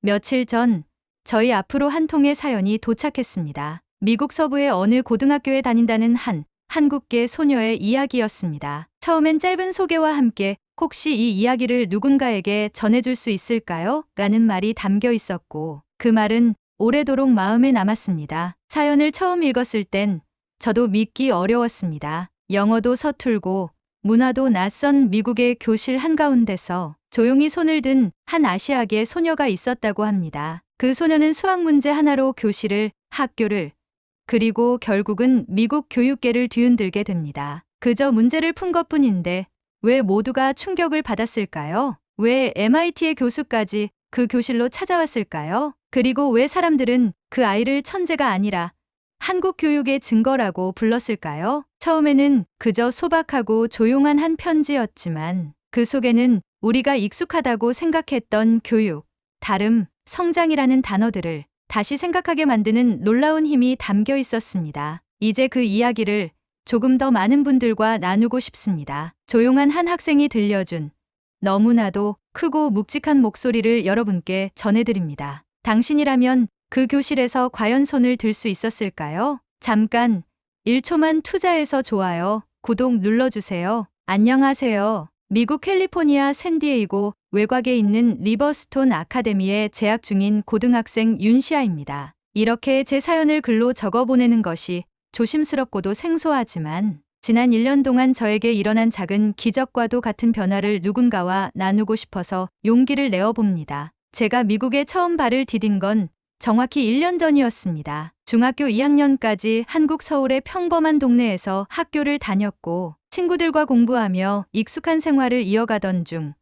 며칠 전 저희 앞으로 한 통의 사연이 도착했습니다. 미국 서부의 어느 고등학교에 다닌다는 한 한국계 소녀의 이야기였습니다. 처음엔 짧은 소개와 함께 혹시 이 이야기를 누군가에게 전해줄 수 있을까요? 라는 말이 담겨 있었고 그 말은 오래도록 마음에 남았습니다. 사연을 처음 읽었을 땐 저도 믿기 어려웠습니다. 영어도 서툴고 문화도 낯선 미국의 교실 한가운데서 조용히 손을 든 한 아시아계 소녀가 있었다고 합니다. 그 소녀는 수학 문제 하나로 교실을, 학교를, 그리고 결국은 미국 교육계를 뒤흔들게 됩니다. 그저 문제를 푼 것뿐인데 왜 모두가 충격을 받았을까요? 왜 MIT의 교수까지 그 교실로 찾아왔을까요? 그리고 왜 사람들은 그 아이를 천재가 아니라 한국 교육의 증거라고 불렀을까요? 처음에는 그저 소박하고 조용한 한 편지였지만 그 속에는 우리가 익숙하다고 생각했던 교육, 다름, 성장이라는 단어들을 다시 생각하게 만드는 놀라운 힘이 담겨 있었습니다. 이제 그 이야기를 조금 더 많은 분들과 나누고 싶습니다. 조용한 한 학생이 들려준 너무나도 크고 묵직한 목소리를 여러분께 전해드립니다. 당신이라면 그 교실에서 과연 손을 들 수 있었을까요? 잠깐 1초만 투자해서 좋아요, 구독 눌러주세요. 안녕하세요. 미국 캘리포니아 샌디에이고 외곽에 있는 리버스톤 아카데미에 재학 중인 고등학생 윤시아입니다. 이렇게 제 사연을 글로 적어보내는 것이 조심스럽고도 생소하지만 지난 1년 동안 저에게 일어난 작은 기적과도 같은 변화를 누군가와 나누고 싶어서 용기를 내어봅니다. 제가 미국에 처음 발을 디딘 건 정확히 1년 전이었습니다. 중학교 2학년까지 한국 서울의 평범한 동네에서 학교를 다녔고 친구들과 공부하며 익숙한 생활을 이어가던 중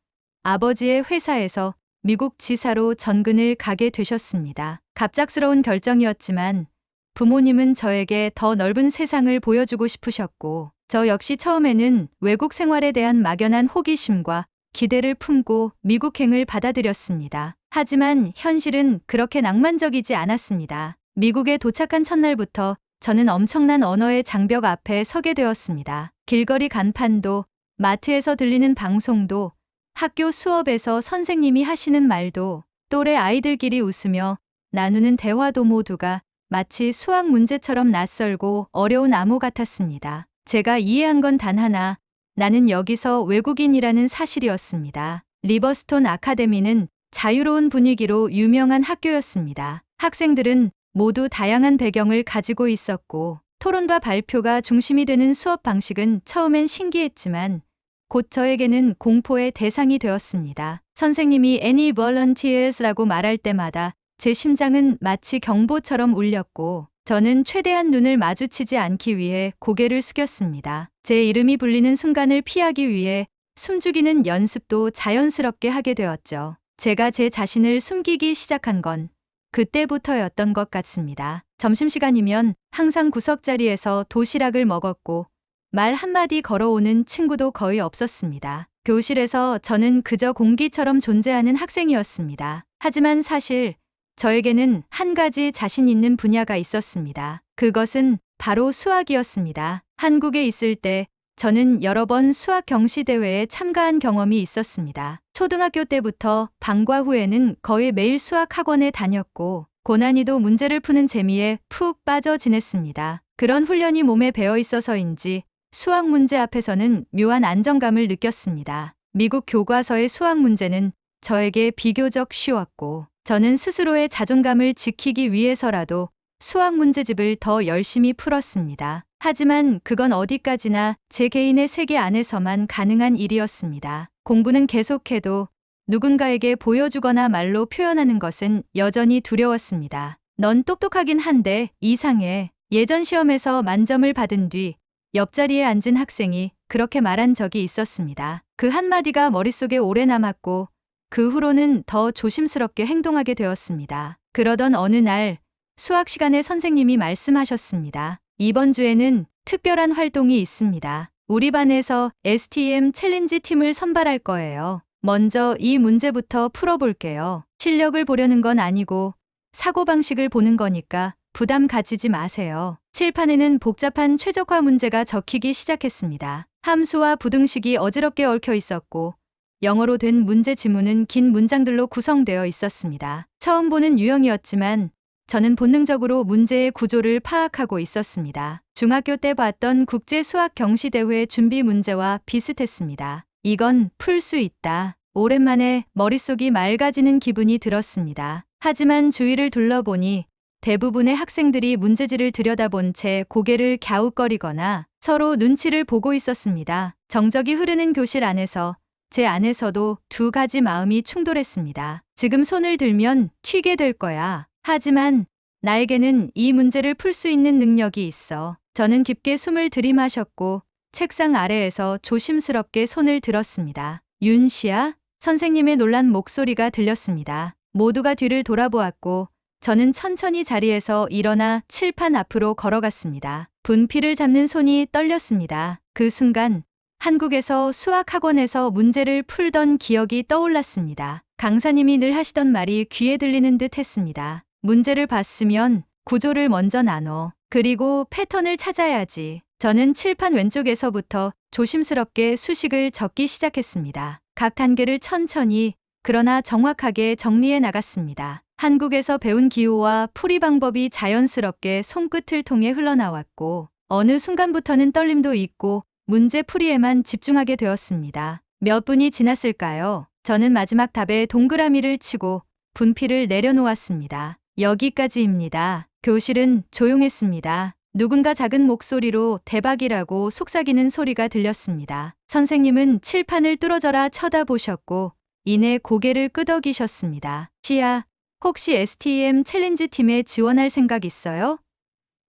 아버지의 회사에서 미국 지사로 전근을 가게 되셨습니다. 갑작스러운 결정이었지만 부모님은 저에게 더 넓은 세상을 보여주고 싶으셨고 저 역시 처음에는 외국 생활에 대한 막연한 호기심과 기대를 품고 미국행을 받아들였습니다. 하지만 현실은 그렇게 낭만적이지 않았습니다. 미국에 도착한 첫날부터 저는 엄청난 언어의 장벽 앞에 서게 되었습니다. 길거리 간판도, 마트에서 들리는 방송도, 학교 수업에서 선생님이 하시는 말도, 또래 아이들끼리 웃으며 나누는 대화도 모두가 마치 수학 문제처럼 낯설고 어려운 암호 같았습니다. 제가 이해한 건 단 하나, 나는 여기서 외국인이라는 사실이었습니다. 리버스톤 아카데미는 자유로운 분위기로 유명한 학교였습니다. 학생들은 모두 다양한 배경을 가지고 있었고 토론과 발표가 중심이 되는 수업 방식은 처음엔 신기했지만 곧 저에게는 공포의 대상이 되었습니다. 선생님이 Any volunteers라고 말할 때마다 제 심장은 마치 경보처럼 울렸고 저는 최대한 눈을 마주치지 않기 위해 고개를 숙였습니다. 제 이름이 불리는 순간을 피하기 위해 숨죽이는 연습도 자연스럽게 하게 되었죠. 제가 제 자신을 숨기기 시작한 건 그때부터였던 것 같습니다. 점심시간이면 항상 구석자리에서 도시락을 먹었고 말 한마디 걸어오는 친구도 거의 없었습니다. 교실에서 저는 그저 공기처럼 존재하는 학생이었습니다. 하지만 사실 저에게는 한 가지 자신 있는 분야가 있었습니다. 그것은 바로 수학이었습니다. 한국에 있을 때 저는 여러 번 수학 경시대회에 참가한 경험이 있었습니다. 초등학교 때부터 방과 후에는 거의 매일 수학 학원에 다녔고 고난이도 문제를 푸는 재미에 푹 빠져 지냈습니다. 그런 훈련이 몸에 배어 있어서인지 수학 문제 앞에서는 묘한 안정감을 느꼈습니다. 미국 교과서의 수학 문제는 저에게 비교적 쉬웠고 저는 스스로의 자존감을 지키기 위해서라도 수학 문제집을 더 열심히 풀었습니다. 하지만 그건 어디까지나 제 개인의 세계 안에서만 가능한 일이었습니다. 공부는 계속해도 누군가에게 보여주거나 말로 표현하는 것은 여전히 두려웠습니다. 넌 똑똑하긴 한데 이상해. 예전 시험에서 만점을 받은 뒤 옆자리에 앉은 학생이 그렇게 말한 적이 있었습니다. 그 한마디가 머릿속에 오래 남았고 그 후로는 더 조심스럽게 행동하게 되었습니다. 그러던 어느 날 수학 시간에 선생님이 말씀하셨습니다. 이번 주에는 특별한 활동이 있습니다. 우리 반에서 STM 챌린지 팀을 선발할 거예요. 먼저 이 문제부터 풀어볼게요. 실력을 보려는 건 아니고 사고방식을 보는 거니까 부담 가지지 마세요. 칠판에는 복잡한 최적화 문제가 적히기 시작했습니다. 함수와 부등식이 어지럽게 얽혀 있었고 영어로 된 문제 지문은 긴 문장들로 구성되어 있었습니다. 처음 보는 유형이었지만 저는 본능적으로 문제의 구조를 파악하고 있었습니다. 중학교 때 봤던 국제 수학 경시대회 준비 문제와 비슷했습니다. 이건 풀 수 있다. 오랜만에 머릿속이 맑아지는 기분이 들었습니다. 하지만 주위를 둘러보니 대부분의 학생들이 문제지를 들여다본 채 고개를 갸웃거리거나 서로 눈치를 보고 있었습니다. 정적이 흐르는 교실 안에서 제 안에서도 두 가지 마음이 충돌했습니다. 지금 손을 들면 튀게 될 거야. 하지만 나에게는 이 문제를 풀 수 있는 능력이 있어. 저는 깊게 숨을 들이마셨고 책상 아래에서 조심스럽게 손을 들었습니다. 윤 씨야? 선생님의 놀란 목소리가 들렸습니다. 모두가 뒤를 돌아보았고 저는 천천히 자리에서 일어나 칠판 앞으로 걸어갔습니다. 분필을 잡는 손이 떨렸습니다. 그 순간 한국에서 수학학원에서 문제를 풀던 기억이 떠올랐습니다. 강사님이 늘 하시던 말이 귀에 들리는 듯 했습니다. 문제를 봤으면 구조를 먼저 나눠. 그리고 패턴을 찾아야지. 저는 칠판 왼쪽에서부터 조심스럽게 수식을 적기 시작했습니다. 각 단계를 천천히 그러나 정확하게 정리해 나갔습니다. 한국에서 배운 기호와 풀이 방법이 자연스럽게 손끝을 통해 흘러나왔고 어느 순간부터는 떨림도 있고 문제 풀이에만 집중하게 되었습니다. 몇 분이 지났을까요? 저는 마지막 답에 동그라미를 치고 분필을 내려놓았습니다. 여기까지입니다. 교실은 조용했습니다. 누군가 작은 목소리로 대박이라고 속삭이는 소리가 들렸습니다. 선생님은 칠판을 뚫어져라 쳐다보셨고 이내 고개를 끄덕이셨습니다. 시야, 혹시 STEM 챌린지 팀에 지원할 생각 있어요?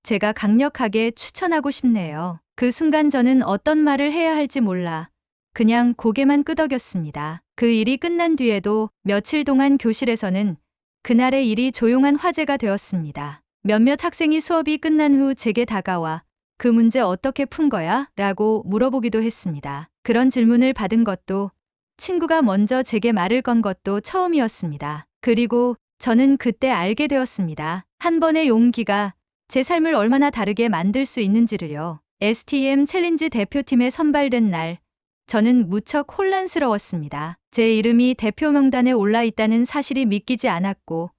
제가 강력하게 추천하고 싶네요. 그 순간 저는 어떤 말을 해야 할지 몰라 그냥 고개만 끄덕였습니다. 그 일이 끝난 뒤에도 며칠 동안 교실에서는 그날의 일이 조용한 화제가 되었습니다. 몇몇 학생이 수업이 끝난 후 제게 다가와 그 문제 어떻게 푼 거야? 라고 물어보기도 했습니다. 그런 질문을 받은 것도 친구가 먼저 제게 말을 건 것도 처음이었습니다. 그리고 저는 그때 알게 되었습니다. 한 번의 용기가 제 삶을 얼마나 다르게 만들 수 있는지를요. STM 챌린지 대표팀에 선발된 날, 저는 무척 혼란스러웠습니다. 제 이름이 대표 명단에 올라 있다는 사실이 믿기지 않았고,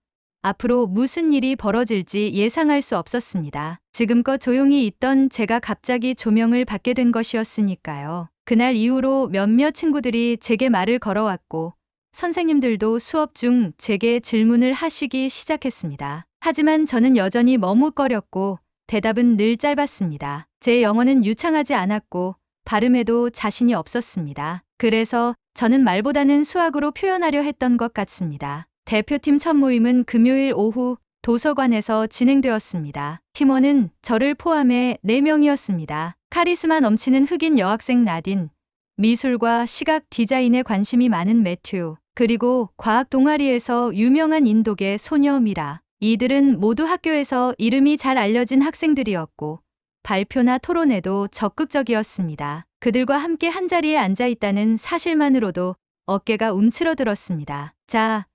앞으로 무슨 일이 벌어질지 예상할 수 없었습니다. 지금껏 조용히 있던 제가 갑자기 조명을 받게 된 것이었으니까요. 그날 이후로 몇몇 친구들이 제게 말을 걸어왔고, 선생님들도 수업 중 제게 질문을 하시기 시작했습니다. 하지만 저는 여전히 머뭇거렸고 대답은 늘 짧았습니다. 제 영어는 유창하지 않았고 발음에도 자신이 없었습니다. 그래서 저는 말보다는 수학으로 표현하려 했던 것 같습니다. 대표팀 첫 모임은 금요일 오후 도서관에서 진행되었습니다. 팀원은 저를 포함해 4명이었습니다. 카리스마 넘치는 흑인 여학생 나딘, 미술과 시각 디자인에 관심이 많은 매튜, 그리고 과학 동아리에서 유명한 인도계 소녀 미라. 이들은 모두 학교에서 이름이 잘 알려진 학생들이었고 발표나 토론에도 적극적이었습니다. 그들과 함께 한자리에 앉아 있다는 사실만으로도 어깨가 움츠러들었습니다. 자,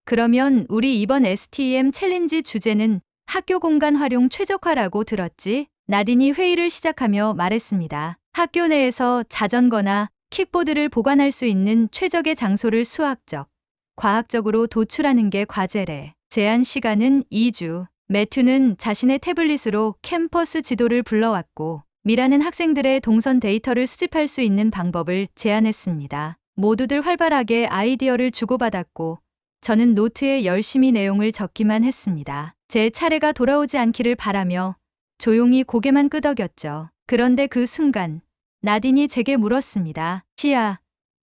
그러면 우리 이번 STEM 챌린지 주제는 학교 공간 활용 최적화라고 들었지? 나딘이 회의를 시작하며 말했습니다. 학교 내에서 자전거나 킥보드를 보관할 수 있는 최적의 장소를 수학적, 과학적으로 도출하는 게 과제래. 제한 시간은 2주. 매튜는 자신의 태블릿으로 캠퍼스 지도를 불러왔고 미라는 학생들의 동선 데이터를 수집할 수 있는 방법을 제안했습니다. 모두들 활발하게 아이디어를 주고받았고 저는 노트에 열심히 내용을 적기만 했습니다. 제 차례가 돌아오지 않기를 바라며 조용히 고개만 끄덕였죠. 그런데 그 순간 나딘이 제게 물었습니다. 시야,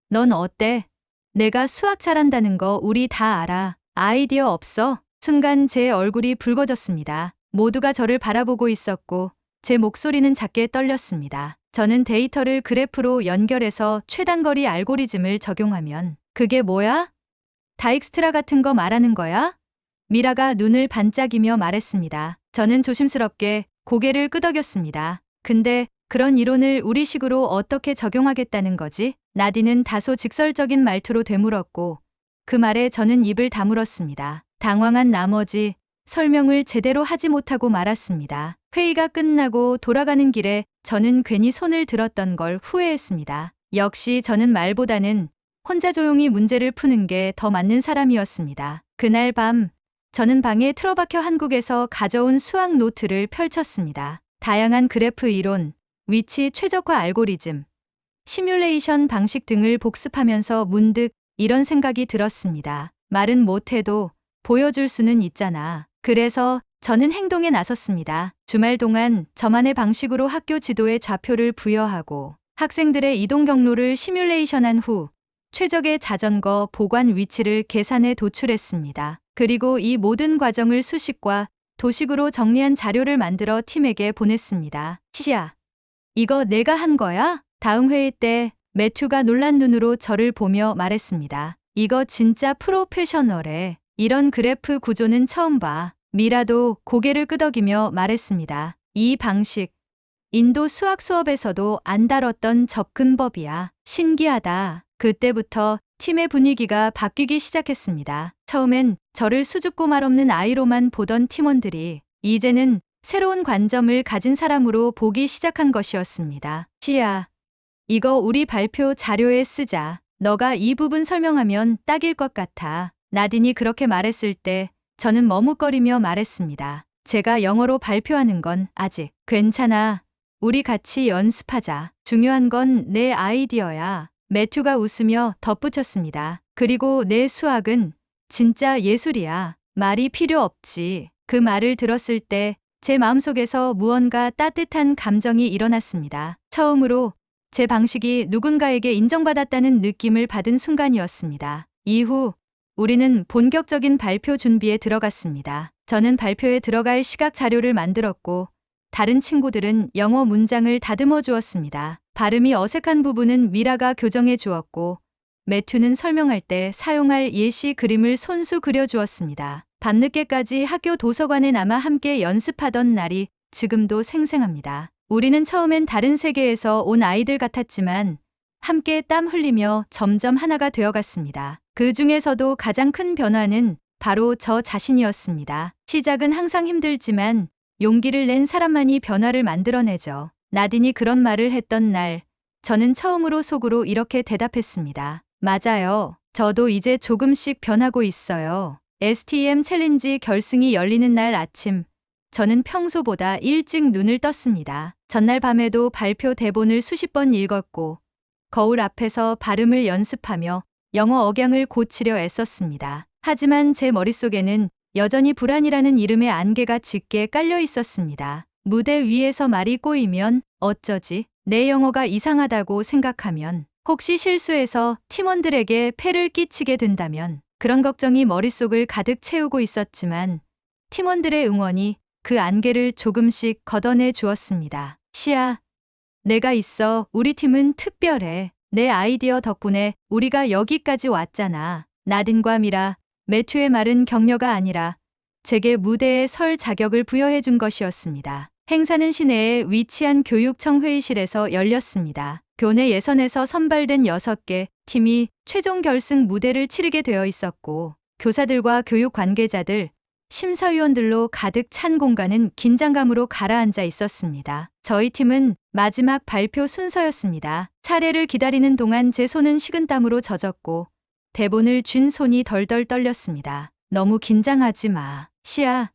넌 어때? 내가 수학 잘한다는 거 우리 다 알아. 아이디어 없어? 순간 제 얼굴이 붉어졌습니다. 모두가 저를 바라보고 있었고 제 목소리는 작게 떨렸습니다. 저는 데이터를 그래프로 연결해서 최단거리 알고리즘을 적용하면 그게 뭐야? 다익스트라 같은 거 말하는 거야? 미라가 눈을 반짝이며 말했습니다. 저는 조심스럽게 고개를 끄덕였습니다. 근데 그런 이론을 우리식으로 어떻게 적용하겠다는 거지? 나딘은 다소 직설적인 말투로 되물었고 그 말에 저는 입을 다물었습니다. 당황한 나머지 설명을 제대로 하지 못하고 말았습니다. 회의가 끝나고 돌아가는 길에 저는 괜히 손을 들었던 걸 후회했습니다. 역시 저는 말보다는 혼자 조용히 문제를 푸는 게 더 맞는 사람이었습니다. 그날 밤 저는 방에 틀어박혀 한국에서 가져온 수학 노트를 펼쳤습니다. 다양한 그래프 이론, 위치 최적화 알고리즘, 시뮬레이션 방식 등을 복습하면서 문득 이런 생각이 들었습니다. 말은 못해도 보여줄 수는 있잖아. 그래서 저는 행동에 나섰습니다. 주말 동안 저만의 방식으로 학교 지도에 좌표를 부여하고 학생들의 이동 경로를 시뮬레이션한 후 최적의 자전거 보관 위치를 계산해 도출했습니다. 그리고 이 모든 과정을 수식과 도식으로 정리한 자료를 만들어 팀에게 보냈습니다. 시야, 이거 내가 한 거야? 다음 회의 때 매튜가 놀란 눈으로 저를 보며 말했습니다. 이거 진짜 프로페셔널해. 이런 그래프 구조는 처음 봐. 미라도 고개를 끄덕이며 말했습니다. 이 방식, 인도 수학 수업에서도 안 다뤘던 접근법이야. 신기하다. 그때부터 팀의 분위기가 바뀌기 시작했습니다. 처음엔 저를 수줍고 말없는 아이로만 보던 팀원들이 이제는 새로운 관점을 가진 사람으로 보기 시작한 것이었습니다. 시야, 이거 우리 발표 자료에 쓰자. 너가 이 부분 설명하면 딱일 것 같아. 나딘이 그렇게 말했을 때 저는 머뭇거리며 말했습니다. 제가 영어로 발표하는 건 아직 괜찮아. 우리 같이 연습하자. 중요한 건 내 아이디어야. 매튜가 웃으며 덧붙였습니다. 그리고 내 수학은 진짜 예술이야. 말이 필요 없지. 그 말을 들었을 때 제 마음속에서 무언가 따뜻한 감정이 일어났습니다. 처음으로 제 방식이 누군가에게 인정받았다는 느낌을 받은 순간이었습니다. 이후 우리는 본격적인 발표 준비에 들어갔습니다. 저는 발표에 들어갈 시각 자료를 만들었고 다른 친구들은 영어 문장을 다듬어 주었습니다. 발음이 어색한 부분은 미라가 교정해 주었고 매튜는 설명할 때 사용할 예시 그림을 손수 그려 주었습니다. 밤늦게까지 학교 도서관에 남아 함께 연습하던 날이 지금도 생생합니다. 우리는 처음엔 다른 세계에서 온 아이들 같았지만 함께 땀 흘리며 점점 하나가 되어갔습니다. 그 중에서도 가장 큰 변화는 바로 저 자신이었습니다. 시작은 항상 힘들지만 용기를 낸 사람만이 변화를 만들어내죠. 나딘이 그런 말을 했던 날, 저는 처음으로 속으로 이렇게 대답했습니다. 맞아요. 저도 이제 조금씩 변하고 있어요. STM 챌린지 결승이 열리는 날 아침, 저는 평소보다 일찍 눈을 떴습니다. 전날 밤에도 발표 대본을 수십 번 읽었고 거울 앞에서 발음을 연습하며 영어 억양을 고치려 애썼습니다. 하지만 제 머릿속에는 여전히 불안이라는 이름의 안개가 짙게 깔려 있었습니다. 무대 위에서 말이 꼬이면 어쩌지? 내 영어가 이상하다고 생각하면 혹시 실수해서 팀원들에게 폐를 끼치게 된다면 그런 걱정이 머릿속을 가득 채우고 있었지만 팀원들의 응원이 그 안개를 조금씩 걷어내 주었습니다. 시야, 내가 있어. 우리 팀은 특별해. 내 아이디어 덕분에 우리가 여기까지 왔잖아. 나딘과 미라, 매튜의 말은 격려가 아니라 제게 무대에 설 자격을 부여해 준 것이었습니다. 행사는 시내에 위치한 교육청 회의실에서 열렸습니다. 교내 예선에서 선발된 6개 팀이 최종 결승 무대를 치르게 되어 있었고 교사들과 교육 관계자들, 심사위원들로 가득 찬 공간은 긴장감으로 가라앉아 있었습니다. 저희 팀은 마지막 발표 순서였습니다. 차례를 기다리는 동안 제 손은 식은땀으로 젖었고 대본을 쥔 손이 덜덜 떨렸습니다. 너무 긴장하지 마. 시야,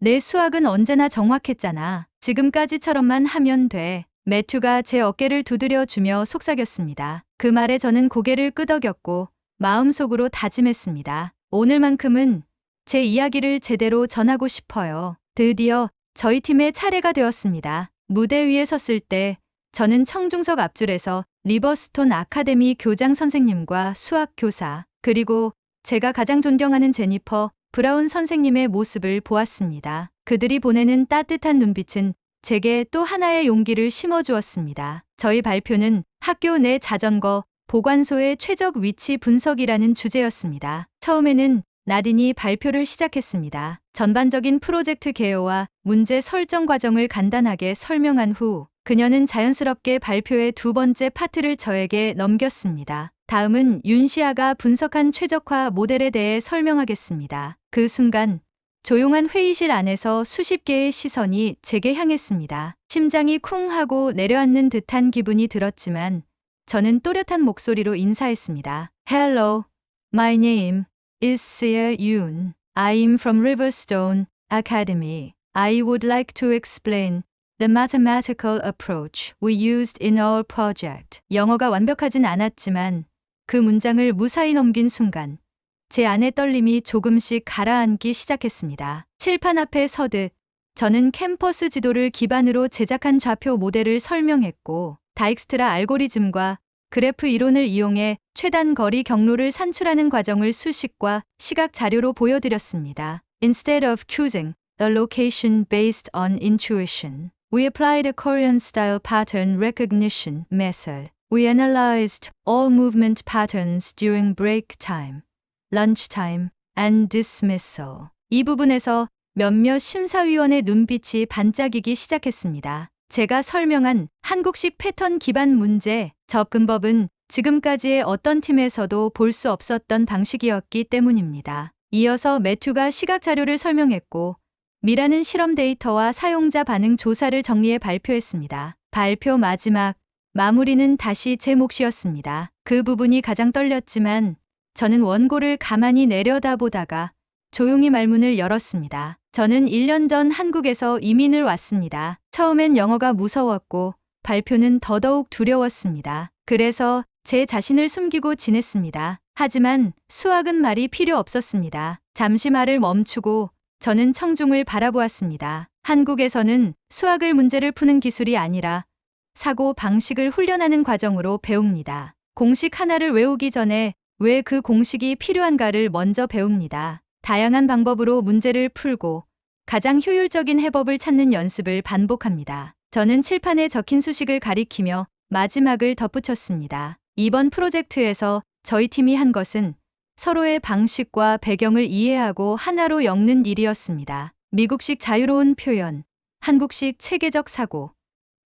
내 수학은 언제나 정확했잖아. 지금까지처럼만 하면 돼. 매튜가 제 어깨를 두드려 주며 속삭였습니다. 그 말에 저는 고개를 끄덕였고 마음속으로 다짐했습니다. 오늘만큼은 제 이야기를 제대로 전하고 싶어요. 드디어 저희 팀의 차례가 되었습니다. 무대 위에 섰을 때 저는 청중석 앞줄에서 리버스톤 아카데미 교장 선생님과 수학 교사, 그리고 제가 가장 존경하는 제니퍼 브라운 선생님의 모습을 보았습니다. 그들이 보내는 따뜻한 눈빛은 제게 또 하나의 용기를 심어주었습니다. 저희 발표는 학교 내 자전거 보관소의 최적 위치 분석이라는 주제였습니다. 처음에는 나딘이 발표를 시작했습니다. 전반적인 프로젝트 개요와 문제 설정 과정을 간단하게 설명한 후 그녀는 자연스럽게 발표의 두 번째 파트를 저에게 넘겼습니다. 다음은 윤시아가 분석한 최적화 모델에 대해 설명하겠습니다. 그 순간 조용한 회의실 안에서 수십 개의 시선이 제게 향했습니다. 심장이 쿵 하고 내려앉는 듯한 기분이 들었지만 저는 또렷한 목소리로 인사했습니다. Hello, my name is Sia Yoon. I'm from Riverstone Academy. I would like to explain the mathematical approach we used in our project. 영어가 완벽하진 않았지만 그 문장을 무사히 넘긴 순간 제 안의 떨림이 조금씩 가라앉기 시작했습니다. 칠판 앞에 서듯 저는 캠퍼스 지도를 기반으로 제작한 좌표 모델을 설명했고 다익스트라 알고리즘과 그래프 이론을 이용해 최단 거리 경로를 산출하는 과정을 수식과 시각 자료로 보여드렸습니다. Instead of choosing the location based on intuition, we applied a Korean style pattern recognition method. We analyzed all movement patterns during break time, lunch time, and dismissal. 이 부분에서 몇몇 심사위원의 눈빛이 반짝이기 시작했습니다. 제가 설명한 한국식 패턴 기반 문제 접근법은 지금까지의 어떤 팀에서도 볼 수 없었던 방식이었기 때문입니다. 이어서 매튜가 시각 자료를 설명했고 미라는 실험 데이터와 사용자 반응 조사를 정리해 발표했습니다. 발표 마지막 마무리는 다시 제 몫이었습니다. 그 부분이 가장 떨렸지만 저는 원고를 가만히 내려다보다가 조용히 말문을 열었습니다. 저는 1년 전 한국에서 이민을 왔습니다. 처음엔 영어가 무서웠고 발표는 더더욱 두려웠습니다. 그래서 제 자신을 숨기고 지냈습니다. 하지만 수학은 말이 필요 없었습니다. 잠시 말을 멈추고 저는 청중을 바라보았습니다. 한국에서는 수학을 문제를 푸는 기술이 아니라 사고 방식을 훈련하는 과정으로 배웁니다. 공식 하나를 외우기 전에 왜 그 공식이 필요한가를 먼저 배웁니다. 다양한 방법으로 문제를 풀고 가장 효율적인 해법을 찾는 연습을 반복합니다. 저는 칠판에 적힌 수식을 가리키며 마지막을 덧붙였습니다. 이번 프로젝트에서 저희 팀이 한 것은 서로의 방식과 배경을 이해하고 하나로 엮는 일이었습니다. 미국식 자유로운 표현, 한국식 체계적 사고,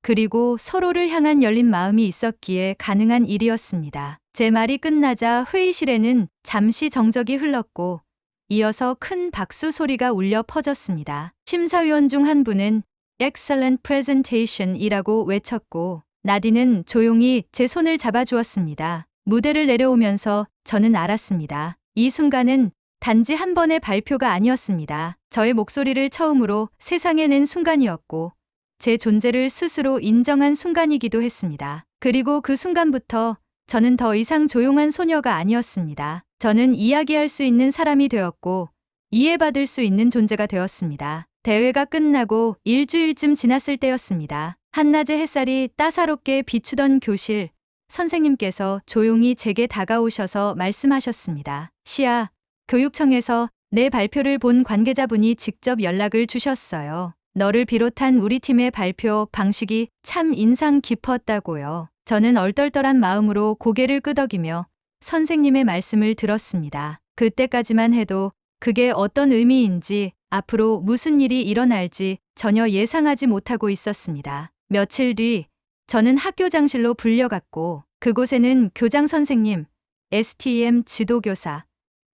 그리고 서로를 향한 열린 마음이 있었기에 가능한 일이었습니다. 제 말이 끝나자 회의실에는 잠시 정적이 흘렀고 이어서 큰 박수 소리가 울려 퍼졌습니다. 심사위원 중 한 분은 Excellent presentation 이라고 외쳤고 나디는 조용히 제 손을 잡아주었습니다. 무대를 내려오면서 저는 알았습니다. 이 순간은 단지 한 번의 발표가 아니었습니다. 저의 목소리를 처음으로 세상에 낸 순간이었고 제 존재를 스스로 인정한 순간이기도 했습니다. 그리고 그 순간부터 저는 더 이상 조용한 소녀가 아니었습니다. 저는 이야기할 수 있는 사람이 되었고 이해받을 수 있는 존재가 되었습니다. 대회가 끝나고 일주일쯤 지났을 때였습니다. 한낮의 햇살이 따사롭게 비추던 교실, 선생님께서 조용히 제게 다가오셔서 말씀하셨습니다. 시아, 교육청에서 내 발표를 본 관계자분이 직접 연락을 주셨어요. 너를 비롯한 우리 팀의 발표 방식이 참 인상 깊었다고요. 저는 얼떨떨한 마음으로 고개를 끄덕이며 선생님의 말씀을 들었습니다. 그때까지만 해도 그게 어떤 의미인지 앞으로 무슨 일이 일어날지 전혀 예상하지 못하고 있었습니다. 며칠 뒤 저는 학교장실로 불려갔고 그곳에는 교장 선생님, STM 지도교사,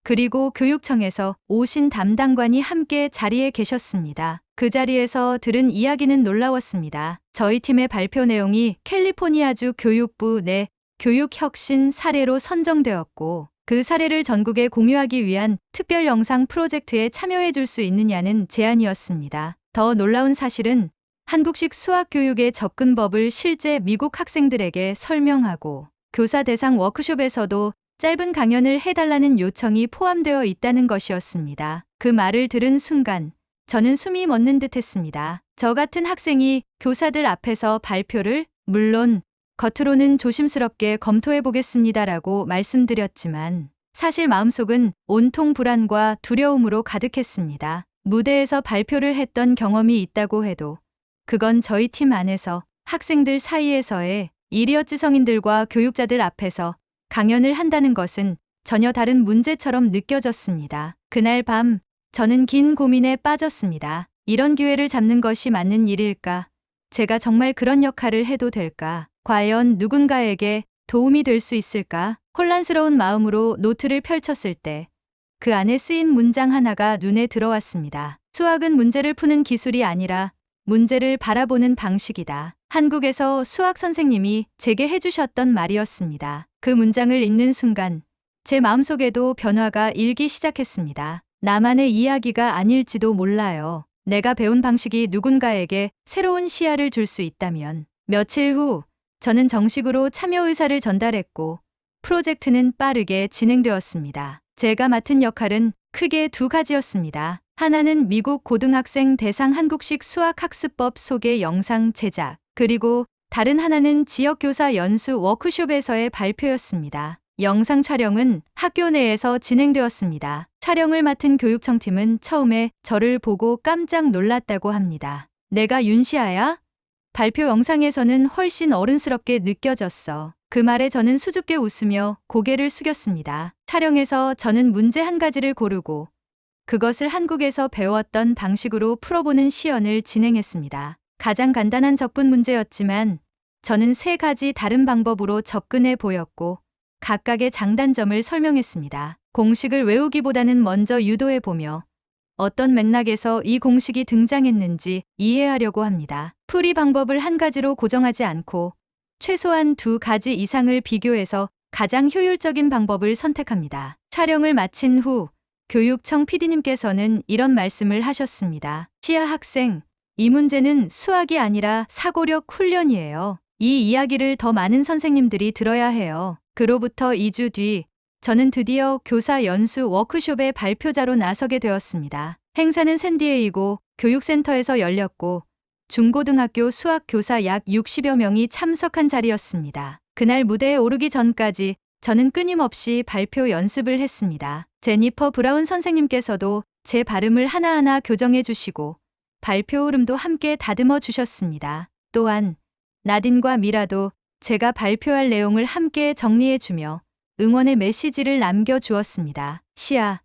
그리고 교육청에서 오신 담당관이 함께 자리에 계셨습니다. 그 자리에서 들은 이야기는 놀라웠습니다. 저희 팀의 발표 내용이 캘리포니아주 교육부 내 교육혁신 사례로 선정되었고 그 사례를 전국에 공유하기 위한 특별 영상 프로젝트에 참여해 줄 수 있느냐는 제안이었습니다. 더 놀라운 사실은 한국식 수학 교육의 접근법을 실제 미국 학생들에게 설명하고 교사 대상 워크숍에서도 짧은 강연을 해달라는 요청이 포함되어 있다는 것이었습니다. 그 말을 들은 순간 저는 숨이 멎는 듯 했습니다. 저 같은 학생이 교사들 앞에서 발표를 물론 겉으로는 조심스럽게 검토해 보겠습니다라고 말씀드렸지만 사실 마음속은 온통 불안과 두려움으로 가득했습니다. 무대에서 발표를 했던 경험이 있다고 해도 그건 저희 팀 안에서 학생들 사이에서의 일이었지 성인들과 교육자들 앞에서 강연을 한다는 것은 전혀 다른 문제처럼 느껴졌습니다. 그날 밤 저는 긴 고민에 빠졌습니다. 이런 기회를 잡는 것이 맞는 일일까? 제가 정말 그런 역할을 해도 될까? 과연 누군가에게 도움이 될 수 있을까? 혼란스러운 마음으로 노트를 펼쳤을 때 그 안에 쓰인 문장 하나가 눈에 들어왔습니다. 수학은 문제를 푸는 기술이 아니라 문제를 바라보는 방식이다. 한국에서 수학 선생님이 제게 해주셨던 말이었습니다. 그 문장을 읽는 순간 제 마음속에도 변화가 일기 시작했습니다. 나만의 이야기가 아닐지도 몰라요. 내가 배운 방식이 누군가에게 새로운 시야를 줄 수 있다면. 며칠 후 저는 정식으로 참여 의사를 전달했고 프로젝트는 빠르게 진행되었습니다. 제가 맡은 역할은 크게 두 가지였습니다. 하나는 미국 고등학생 대상 한국식 수학 학습법 소개 영상 제작, 그리고 다른 하나는 지역교사 연수 워크숍에서의 발표였습니다. 영상 촬영은 학교 내에서 진행되었습니다. 촬영을 맡은 교육청팀은 처음에 저를 보고 깜짝 놀랐다고 합니다. 내가 윤시아야? 발표 영상에서는 훨씬 어른스럽게 느껴졌어. 그 말에 저는 수줍게 웃으며 고개를 숙였습니다. 촬영에서 저는 문제 한 가지를 고르고 그것을 한국에서 배웠던 방식으로 풀어보는 시연을 진행했습니다. 가장 간단한 적분 문제였지만 저는 세 가지 다른 방법으로 접근해 보였고 각각의 장단점을 설명했습니다. 공식을 외우기보다는 먼저 유도해 보며 어떤 맥락에서 이 공식이 등장했는지 이해하려고 합니다. 풀이 방법을 한 가지로 고정하지 않고 최소한 두 가지 이상을 비교해서 가장 효율적인 방법을 선택합니다. 촬영을 마친 후 교육청 PD님께서는 이런 말씀을 하셨습니다. 시아 학생, 이 문제는 수학이 아니라 사고력 훈련이에요. 이 이야기를 더 많은 선생님들이 들어야 해요. 그로부터 2주 뒤 저는 드디어 교사 연수 워크숍의 발표자로 나서게 되었습니다. 행사는 샌디에이고 교육센터에서 열렸고 중고등학교 수학 교사 약 60여 명이 참석한 자리였습니다. 그날 무대에 오르기 전까지 저는 끊임없이 발표 연습을 했습니다. 제니퍼 브라운 선생님께서도 제 발음을 하나하나 교정해 주시고 발표 흐름도 함께 다듬어 주셨습니다. 또한 나딘과 미라도 제가 발표할 내용을 함께 정리해 주며 응원의 메시지를 남겨주었습니다. 시아,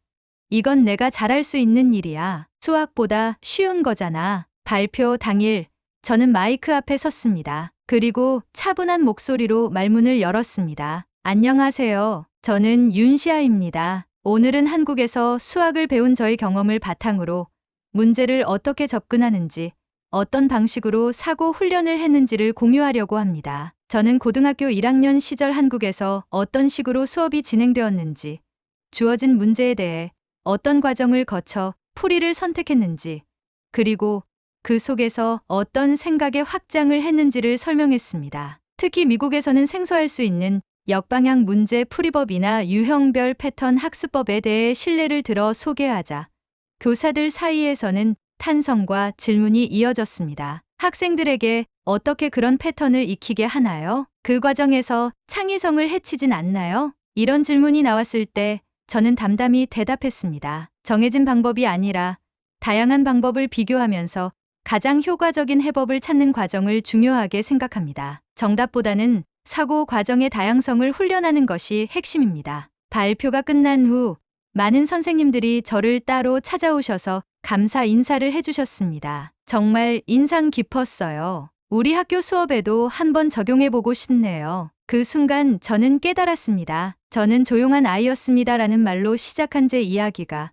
이건 내가 잘할 수 있는 일이야. 수학보다 쉬운 거잖아. 발표 당일 저는 마이크 앞에 섰습니다. 그리고 차분한 목소리로 말문을 열었습니다. 안녕하세요. 저는 윤시아입니다. 오늘은 한국에서 수학을 배운 저의 경험을 바탕으로 문제를 어떻게 접근하는지, 어떤 방식으로 사고 훈련을 했는지를 공유하려고 합니다. 저는 고등학교 1학년 시절 한국에서 어떤 식으로 수업이 진행되었는지, 주어진 문제에 대해 어떤 과정을 거쳐 풀이를 선택했는지, 그리고 그 속에서 어떤 생각의 확장을 했는지를 설명했습니다. 특히 미국에서는 생소할 수 있는 역방향 문제 풀이법이나 유형별 패턴 학습법에 대해 신뢰를 들어 소개하자 교사들 사이에서는 탄성과 질문이 이어졌습니다. 학생들에게 어떻게 그런 패턴을 익히게 하나요? 그 과정에서 창의성을 해치진 않나요? 이런 질문이 나왔을 때 저는 담담히 대답했습니다. 정해진 방법이 아니라 다양한 방법을 비교하면서 가장 효과적인 해법을 찾는 과정을 중요하게 생각합니다. 정답보다는 사고 과정의 다양성을 훈련하는 것이 핵심입니다. 발표가 끝난 후 많은 선생님들이 저를 따로 찾아오셔서 감사 인사를 해주셨습니다. 정말 인상 깊었어요. 우리 학교 수업에도 한번 적용해보고 싶네요. 그 순간 저는 깨달았습니다. 저는 조용한 아이였습니다라는 말로 시작한 제 이야기가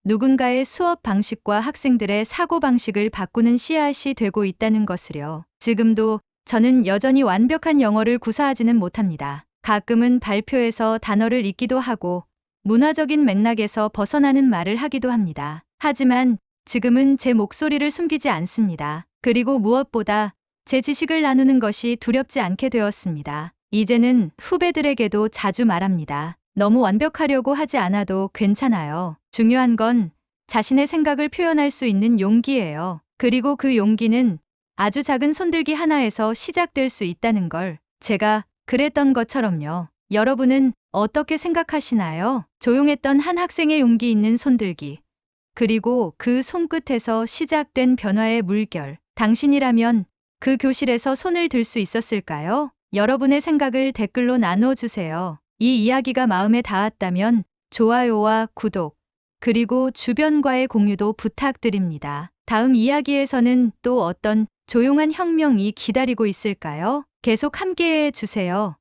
누군가의 수업 방식과 학생들의 사고방식을 바꾸는 씨앗이 되고 있다는 것을요. 지금도 저는 여전히 완벽한 영어를 구사하지는 못합니다. 가끔은 발표에서 단어를 잊기도 하고 문화적인 맥락에서 벗어나는 말을 하기도 합니다. 하지만 지금은 제 목소리를 숨기지 않습니다. 그리고 무엇보다 제 지식을 나누는 것이 두렵지 않게 되었습니다. 이제는 후배들에게도 자주 말합니다. 너무 완벽하려고 하지 않아도 괜찮아요. 중요한 건 자신의 생각을 표현할 수 있는 용기예요. 그리고 그 용기는 아주 작은 손들기 하나에서 시작될 수 있다는 걸 제가 그랬던 것처럼요. 여러분은 어떻게 생각하시나요? 조용했던 한 학생의 용기 있는 손들기. 그리고 그 손끝에서 시작된 변화의 물결. 당신이라면 그 교실에서 손을 들 수 있었을까요? 여러분의 생각을 댓글로 나눠주세요. 이 이야기가 마음에 닿았다면 좋아요와 구독, 그리고 주변과의 공유도 부탁드립니다. 다음 이야기에서는 또 어떤 조용한 혁명이 기다리고 있을까요? 계속 함께해 주세요.